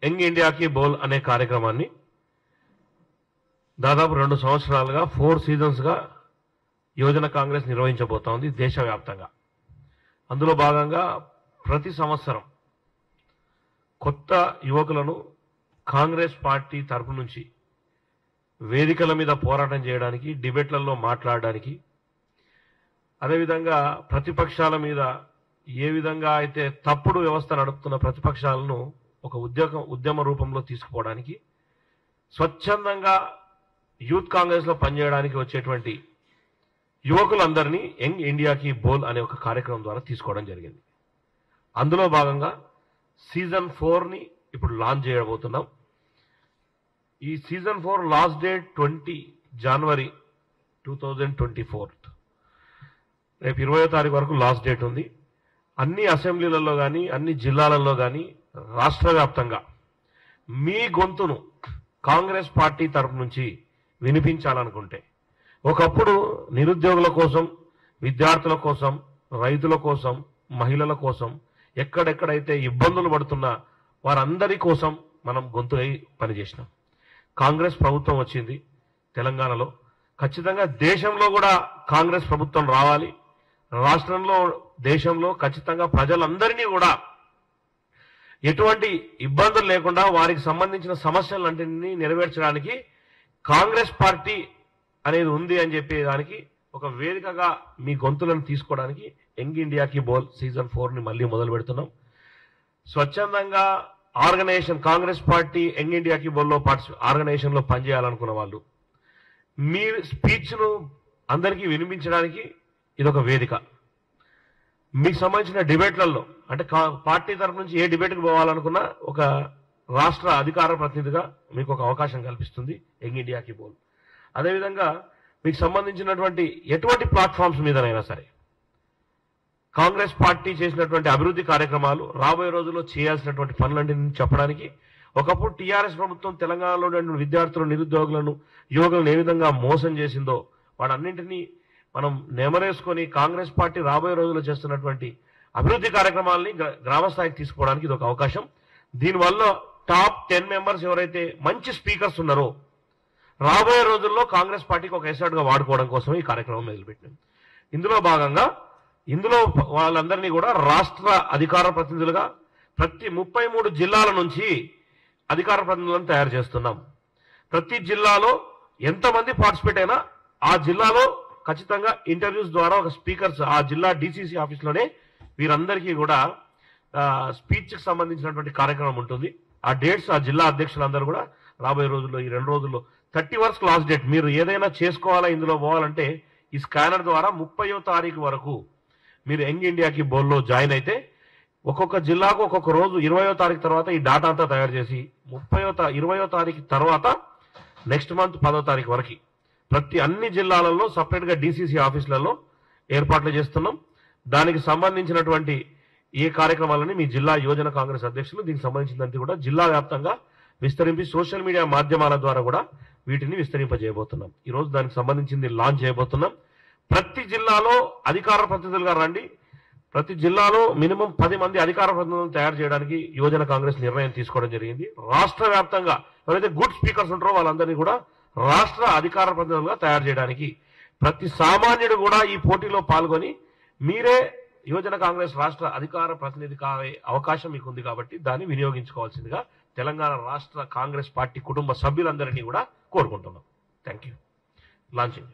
Young ఇండియాకి బోల్ అనే కార్యక్రమాన్ని దాదాపు 2 సంవత్సరాలుగా 4 సీజన్స్గా యువజన కాంగ్రెస్ నిర్వహించబోతోంది దేశవ్యాప్తంగా. అందులో భాగంగా ప్రతి సంవత్సరం కొత్త యువకులను కాంగ్రెస్ పార్టీ తరపు నుంచి వేదికల మీద పోరాటం చేయడానికి, డిబేట్లలో మాట్లాడడానికి, అదేవిధంగా ప్రతిపక్షాల మీద ఏ విధంగా అయితే తప్పుడు వ్యవస్థ నడుపుతున్న ప్రతిపక్షాలను ఒక ఉద్యమ రూపంలో తీసుకుపోవడానికి, స్వచ్ఛందంగా యూత్ కాంగ్రెస్లో పనిచేయడానికి వచ్చేటువంటి యువకులందరినీ యంగ్ ఇండియాకి బోల్ అనే ఒక కార్యక్రమం ద్వారా తీసుకోవడం జరిగింది. అందులో భాగంగా సీజన్ 4ని ఇప్పుడు లాంచ్ చేయబోతున్నాం. ఈ సీజన్ 4 లాస్ట్ డేట్ 20 జనవరి 2024. రేపు 20వ తారీఖు వరకు లాస్ట్ డేట్ ఉంది. అన్ని అసెంబ్లీలలో కానీ అన్ని జిల్లాలలో కానీ రాష్ట్ర వ్యాప్తంగా మీ గొంతును కాంగ్రెస్ పార్టీ తరపు నుంచి వినిపించాలనుకుంటే, ఒకప్పుడు నిరుద్యోగుల కోసం, విద్యార్థుల కోసం, రైతుల కోసం, మహిళల కోసం, ఎక్కడెక్కడైతే ఇబ్బందులు పడుతున్న వారందరి కోసం మనం గొంతు అయి పనిచేసినాం. కాంగ్రెస్ ప్రభుత్వం వచ్చింది తెలంగాణలో. ఖచ్చితంగా దేశంలో కూడా కాంగ్రెస్ ప్రభుత్వం రావాలి. రాష్ట్రంలో, దేశంలో ఖచ్చితంగా ప్రజలందరినీ కూడా ఎటువంటి ఇబ్బందులు లేకుండా వారికి సంబంధించిన సమస్యలన్నింటినీ నెరవేర్చడానికి కాంగ్రెస్ పార్టీ అనేది ఉంది అని చెప్పేదానికి ఒక వేదికగా మీ గొంతులను తీసుకోవడానికి యంగ్ ఇండియాకి బోల్ సీజన్ 4ని మళ్ళీ మొదలు పెడుతున్నాం. స్వచ్ఛందంగా ఆర్గనైజేషన్, కాంగ్రెస్ పార్టీ యంగ్ ఇండియాకి బోల్లో ఆర్గనైజేషన్లో పనిచేయాలనుకున్న వాళ్ళు మీ స్పీచ్ను అందరికీ వినిపించడానికి ఇదొక వేదిక. మీకు సంబంధించిన డిబేట్లలో, అంటే పార్టీ తరఫు నుంచి ఏ డిబేట్కి పోవాలనుకున్నా ఒక రాష్ట్ర అధికార ప్రతినిధిగా మీకు ఒక అవకాశం కల్పిస్తుంది యంగ్ ఇండియాకి బోల్. అదేవిధంగా మీకు సంబంధించినటువంటి ఎటువంటి ప్లాట్ఫామ్స్ మీదనైనా సరే కాంగ్రెస్ పార్టీ చేసినటువంటి అభివృద్ధి కార్యక్రమాలు, రాబోయే రోజుల్లో చేయాల్సినటువంటి పనులన్నింటినీ చెప్పడానికి, ఒకప్పుడు టీఆర్ఎస్ ప్రభుత్వం తెలంగాణలో విద్యార్థులు, నిరుద్యోగులను, యువకులను ఏ విధంగా మోసం చేసిందో వాటన్నింటినీ మనం నెమరేసుకొని కాంగ్రెస్ పార్టీ రాబోయే రోజుల్లో చేస్తున్నటువంటి అభివృద్ధి కార్యక్రమాలని గ్రామస్థాయికి తీసుకోవడానికి ఇది ఒక అవకాశం. దీనివల్ల టాప్ 10 మెంబర్స్ ఎవరైతే మంచి స్పీకర్స్ ఉన్నారో రాబోయే రోజుల్లో కాంగ్రెస్ పార్టీకి ఒక ఎసెట్గా వాడుకోవడం కోసం ఈ కార్యక్రమం మొదలుపెట్టినాం. ఇందులో భాగంగా వాళ్ళందరినీ కూడా రాష్ట్ర అధికార ప్రతినిధులుగా ప్రతి 33 జిల్లాల నుంచి అధికార ప్రతినిధులను తయారు చేస్తున్నాం. ప్రతి జిల్లాలో ఎంతమంది పార్టిసిపేట్ అయినా ఆ జిల్లాలో ఖచ్చితంగా ఇంటర్వ్యూస్ ద్వారా ఒక స్పీకర్స్ ఆ జిల్లా డీసీసీ ఆఫీస్లోనే వీరందరికీ కూడా స్పీచ్కి సంబంధించినటువంటి కార్యక్రమం ఉంటుంది. ఆ డేట్స్ ఆ జిల్లా అధ్యక్షులందరూ కూడా రాబోయే రోజుల్లో, ఈ 2 రోజుల్లో 30 వరకు లాస్ట్ డేట్. మీరు ఏదైనా చేసుకోవాలా, ఇందులో పోవాలంటే ఈ స్కానర్ ద్వారా 30వ తారీఖు వరకు మీరు యంగ్ ఇండియాకి బోల్లో జాయిన్ అయితే ఒక్కొక్క జిల్లాకు ఒక్కొక్క రోజు 20వ తారీఖు తర్వాత ఈ డాటా అంతా తయారు చేసి 20వ తారీఖు తర్వాత నెక్స్ట్ మంత్ 10వ తారీఖు వరకు అన్ని జిల్లాలలో సపరేట్గా డీసీసీ ఆఫీసులలో ఏర్పాట్లు చేస్తున్నాం. దానికి సంబంధించినటువంటి ఏ కార్యక్రమాలని మీ జిల్లా యువజన కాంగ్రెస్ అధ్యక్షులు దీనికి సంబంధించినంత కూడా జిల్లా వ్యాప్తంగా విస్తరించి సోషల్ మీడియా మాధ్యమాల ద్వారా కూడా వీటిని విస్తరింపజేయబోతున్నాం. ఈరోజు దానికి సంబంధించింది లాంచ్ చేయబోతున్నాం. ప్రతి జిల్లాలో అధికార ప్రతినిధులుగా రండి. ప్రతి జిల్లాలో మినిమం 10 మంది అధికార ప్రతినిధులను తయారు చేయడానికి యువజన కాంగ్రెస్ నిర్ణయం తీసుకోవడం జరిగింది. రాష్ట్ర వ్యాప్తంగా ఎవరైతే గుడ్ స్పీకర్స్ ఉంటారో వాళ్ళందరినీ కూడా రాష్ట్ర అధికార ప్రతినిధులుగా తయారు చేయడానికి ప్రతి సామాన్యుడు కూడా ఈ పోటీలో పాల్గొని మీరే యువజన కాంగ్రెస్ రాష్ట్ర అధికార ప్రతినిధి కావే అవకాశం మీకు ఉంది. కాబట్టి దాన్ని వినియోగించుకోవాల్సిందిగా తెలంగాణ రాష్ట్ర కాంగ్రెస్ పార్టీ కుటుంబ సభ్యులందరినీ కూడా కోరుకుంటున్నాం. Thank you. లాంచింగ్.